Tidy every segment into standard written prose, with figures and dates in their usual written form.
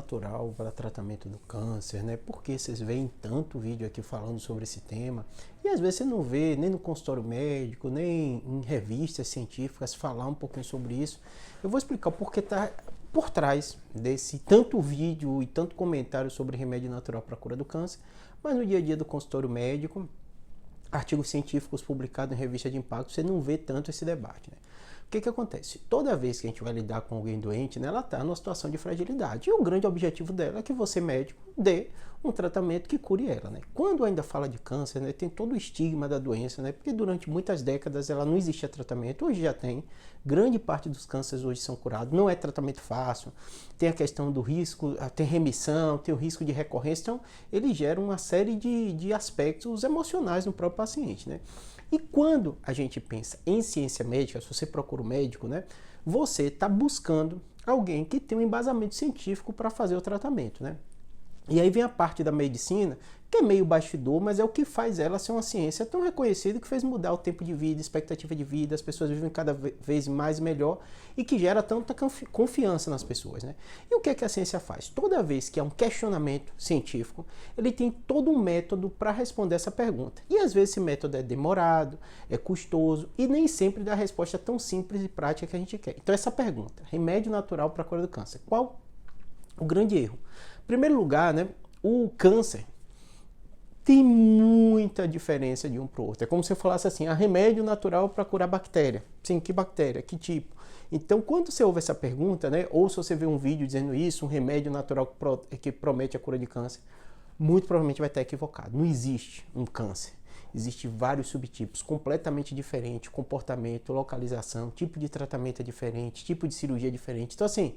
Natural para tratamento do câncer, né? Porque vocês veem tanto vídeo aqui falando sobre esse tema e às vezes você não vê nem no consultório médico, nem em revistas científicas falar um pouquinho sobre isso. Eu vou explicar o porquê tá por trás desse tanto vídeo e tanto comentário sobre remédio natural para a cura do câncer, mas no dia a dia do consultório médico, artigos científicos publicados em revista de impacto, você não vê tanto esse debate, né? O que acontece? Toda vez que a gente vai lidar com alguém doente, né, ela está numa situação de fragilidade. E o grande objetivo dela é que você, médico, dê um tratamento que cure ela, né? Quando ainda fala de câncer, né, tem todo o estigma da doença, né? Porque durante muitas décadas ela não existia tratamento, hoje já tem. Grande parte dos cânceres hoje são curados, não é tratamento fácil. Tem a questão do risco, tem remissão, tem o risco de recorrência, então ele gera uma série de aspectos emocionais no próprio paciente, né? E quando a gente pensa em ciência médica, se você procura um médico, né, você está buscando alguém que tem um embasamento científico para fazer o tratamento, né? E aí vem a parte da medicina, que é meio bastidor, mas é o que faz ela ser uma ciência tão reconhecida que fez mudar o tempo de vida, expectativa de vida, as pessoas vivem cada vez mais e melhor e que gera tanta confiança nas pessoas, né? E o que é que a ciência faz? Toda vez que há um questionamento científico, ele tem todo um método para responder essa pergunta. E às vezes esse método é demorado, é custoso e nem sempre dá a resposta tão simples e prática que a gente quer. Então essa pergunta, remédio natural para a cura do câncer, qual o grande erro? Em primeiro lugar, né, o câncer tem muita diferença de um para o outro. É como se eu falasse assim, remédio natural para curar bactéria. Sim, que bactéria? Que tipo? Então, quando você ouve essa pergunta, né, ou se você vê um vídeo dizendo isso, um remédio natural que promete a cura de câncer, muito provavelmente vai estar equivocado. Não existe um câncer. Existem vários subtipos completamente diferentes, comportamento, localização, tipo de tratamento é diferente, tipo de cirurgia é diferente. Então, assim,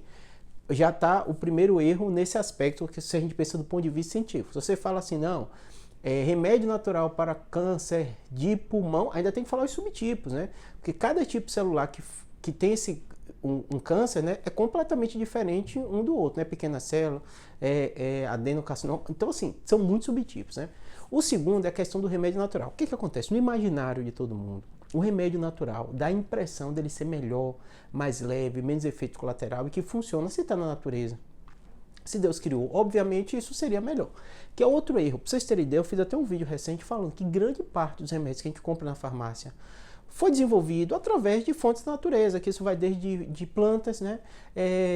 já está o primeiro erro nesse aspecto, que se a gente pensa do ponto de vista científico. Se você fala assim, não, remédio natural para câncer de pulmão, ainda tem que falar os subtipos, né? Porque cada tipo celular que tem um câncer, né, é completamente diferente um do outro, né? Pequena célula, adenocarcinoma. Então, assim, são muitos subtipos, né? O segundo é a questão do remédio natural. O que acontece? No imaginário de todo mundo, o remédio natural dá a impressão dele ser melhor, mais leve, menos efeito colateral e que funciona se está na natureza. Se Deus criou, obviamente isso seria melhor. Que é outro erro. Para vocês terem ideia, eu fiz até um vídeo recente falando que grande parte dos remédios que a gente compra na farmácia foi desenvolvido através de fontes da natureza, que isso vai desde de plantas, né,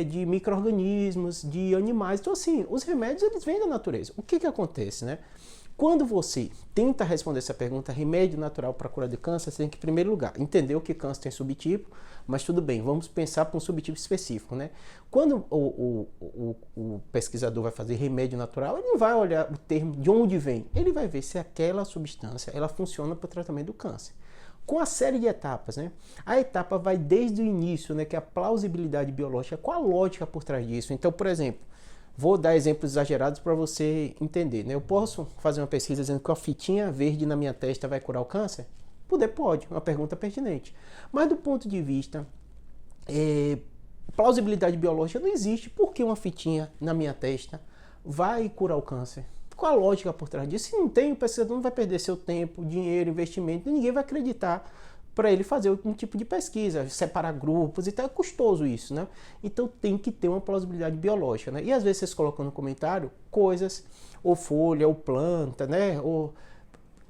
de micro-organismos, de animais. Então, assim, os remédios eles vêm da natureza. O que acontece, né? Quando você tenta responder essa pergunta, remédio natural para cura de câncer, você tem que, em primeiro lugar, entender o que câncer tem subtipo, mas tudo bem, vamos pensar para um subtipo específico, né? Quando o pesquisador vai fazer remédio natural, ele não vai olhar o termo de onde vem, ele vai ver se aquela substância ela funciona para o tratamento do câncer. Com a série de etapas, né? A etapa vai desde o início, né, que é a plausibilidade biológica, qual a lógica por trás disso. Então, por exemplo, vou dar exemplos exagerados para você entender, né? Eu posso fazer uma pesquisa dizendo que a fitinha verde na minha testa vai curar o câncer? Pode, uma pergunta pertinente. Mas do ponto de vista plausibilidade biológica, não existe porque uma fitinha na minha testa vai curar o câncer. Qual a lógica por trás disso? Se não tem, o pesquisador não vai perder seu tempo, dinheiro, investimento, e ninguém vai acreditar para ele fazer um tipo de pesquisa, separar grupos e tal, é custoso isso, né? Então tem que ter uma plausibilidade biológica, né? E às vezes vocês colocam no comentário coisas, ou folha, ou planta, né? Ou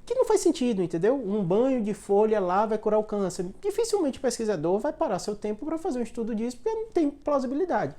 que não faz sentido, entendeu? Um banho de folha lá vai curar o câncer. Dificilmente o pesquisador vai parar seu tempo para fazer um estudo disso, porque não tem plausibilidade.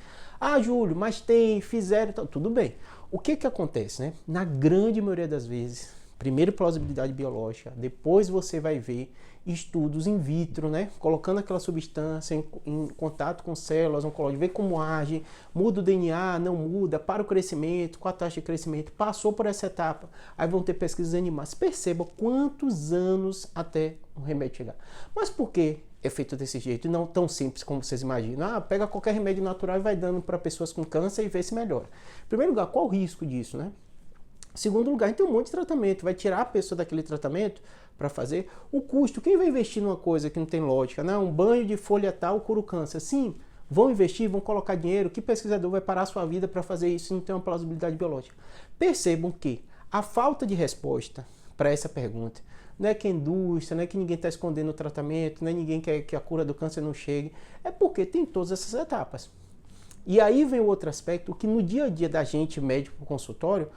Júlio, mas fizeram, tudo bem. O que acontece, né? Na grande maioria das vezes, primeiro plausibilidade biológica, depois você vai ver estudos in vitro, né? Colocando aquela substância em contato com células oncológicas, ver como age, muda o DNA, não muda, para o crescimento, qual a taxa de crescimento, passou por essa etapa, aí vão ter pesquisas animais. Perceba quantos anos até o remédio chegar. Mas por que é feito desse jeito e não tão simples como vocês imaginam? Pega qualquer remédio natural e vai dando para pessoas com câncer e vê se melhora. Em primeiro lugar, qual o risco disso, né? Segundo lugar, tem um monte de tratamento, vai tirar a pessoa daquele tratamento para fazer o custo. Quem vai investir numa coisa que não tem lógica, né? Um banho de folha tal cura o câncer. Sim, vão investir, vão colocar dinheiro. Que pesquisador vai parar a sua vida para fazer isso se não tem uma plausibilidade biológica? Percebam que a falta de resposta para essa pergunta não é que a indústria, não é que ninguém está escondendo o tratamento, não é ninguém quer que a cura do câncer não chegue, é porque tem todas essas etapas. E aí vem o outro aspecto, que no dia a dia da gente, médico consultório,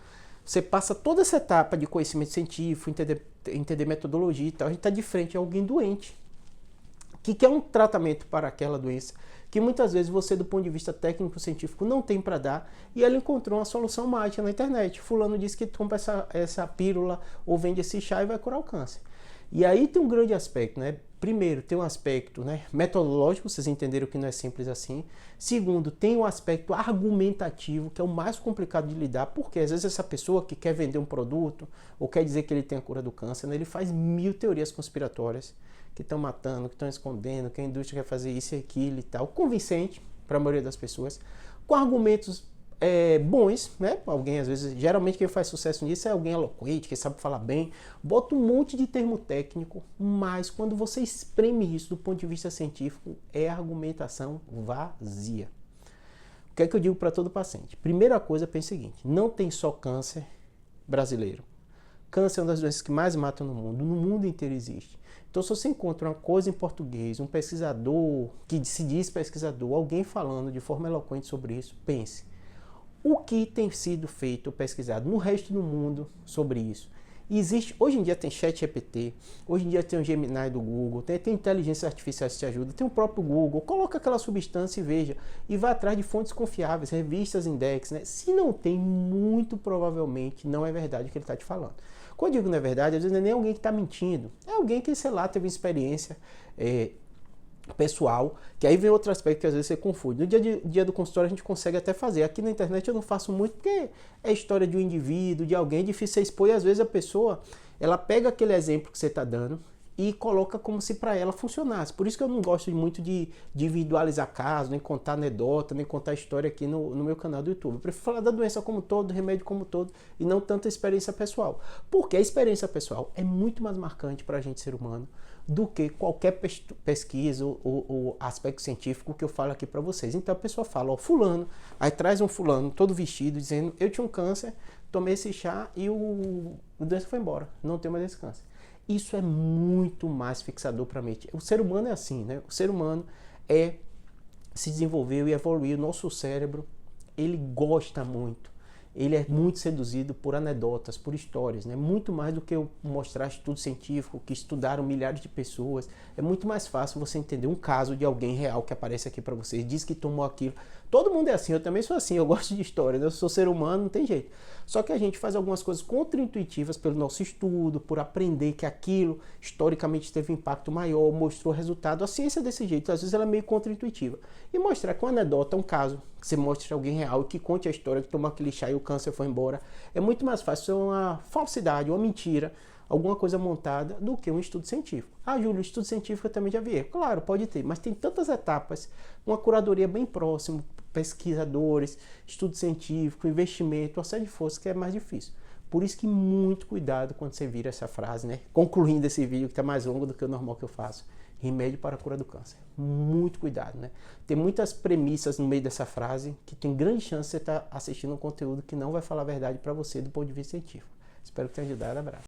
você passa toda essa etapa de conhecimento científico, entender metodologia e tal, a gente está de frente a alguém doente, que quer um tratamento para aquela doença, que muitas vezes você, do ponto de vista técnico-científico, não tem para dar, e ela encontrou uma solução mágica na internet. Fulano disse que toma essa pílula ou vende esse chá e vai curar o câncer. E aí tem um grande aspecto, né? Primeiro, tem um aspecto, né, metodológico, vocês entenderam que não é simples assim. Segundo, tem um aspecto argumentativo, que é o mais complicado de lidar, porque às vezes essa pessoa que quer vender um produto, ou quer dizer que ele tem a cura do câncer, né, ele faz 1000 teorias conspiratórias, que estão matando, que estão escondendo, que a indústria quer fazer isso e aquilo e tal, convincente para a maioria das pessoas, com argumentos bons, né? Alguém, às vezes, geralmente quem faz sucesso nisso é alguém eloquente, que sabe falar bem, bota um monte de termo técnico, mas quando você espreme isso do ponto de vista científico, é argumentação vazia. O que é que eu digo para todo paciente? Primeira coisa, pense o seguinte, não tem só câncer brasileiro. Câncer é uma das doenças que mais matam no mundo inteiro existe. Então, se você encontra uma coisa em português, um pesquisador que se diz pesquisador, alguém falando de forma eloquente sobre isso, pense. O que tem sido feito, pesquisado no resto do mundo sobre isso? Existe, hoje em dia tem ChatGPT, hoje em dia tem o Gemini do Google, tem inteligência artificial que te ajuda, tem o próprio Google, coloca aquela substância e veja, e vá atrás de fontes confiáveis, revistas, index, né? Se não tem, muito provavelmente não é verdade o que ele está te falando. Quando eu digo não é verdade, às vezes não é nem alguém que está mentindo, é alguém que, sei lá, teve uma experiência pessoal, que aí vem outro aspecto que às vezes você confunde. No dia do consultório a gente consegue até fazer. Aqui na internet eu não faço muito porque é história de um indivíduo, de alguém, é difícil você expor e às vezes a pessoa, ela pega aquele exemplo que você está dando e coloca como se para ela funcionasse. Por isso que eu não gosto muito de individualizar casos, nem contar anedota, nem contar história aqui no meu canal do YouTube. Eu prefiro falar da doença como um todo, do remédio como um todo, e não tanta experiência pessoal. Porque a experiência pessoal é muito mais marcante para a gente, ser humano, do que qualquer pesquisa ou aspecto científico que eu falo aqui para vocês. Então a pessoa fala, ó, fulano, aí traz um fulano todo vestido, dizendo, eu tinha um câncer, tomei esse chá e o doença foi embora, não tenho mais esse câncer. Isso é muito mais fixador para a mente. O ser humano é assim, né? O ser humano se desenvolveu e evoluiu. O nosso cérebro, ele gosta muito. Ele é muito seduzido por anedotas, por histórias, né? Muito mais do que eu mostrar estudo científico, que estudaram milhares de pessoas. É muito mais fácil você entender um caso de alguém real que aparece aqui para vocês, diz que tomou aquilo. Todo mundo é assim, eu também sou assim, eu gosto de história, né? Eu sou ser humano, não tem jeito. Só que a gente faz algumas coisas contraintuitivas pelo nosso estudo, por aprender que aquilo historicamente teve um impacto maior, mostrou resultado. A ciência é desse jeito, às vezes ela é meio contraintuitiva. E mostrar com anedota um caso, que você mostre alguém real, que conte a história, que tomou aquele chá e o câncer foi embora, é muito mais fácil ser uma falsidade, uma mentira, alguma coisa montada, do que um estudo científico. Ah, Júlio, o estudo científico eu também já vi. Claro, pode ter, mas tem tantas etapas, uma curadoria bem próxima, pesquisadores, estudo científico, investimento, uma série de forças que é mais difícil. Por isso que muito cuidado quando você vira essa frase, né? Concluindo esse vídeo que está mais longo do que o normal que eu faço. Remédio para a cura do câncer. Muito cuidado, né? Tem muitas premissas no meio dessa frase que tem grande chance de você estar assistindo um conteúdo que não vai falar a verdade para você do ponto de vista científico. Espero que tenha ajudado. Abraço.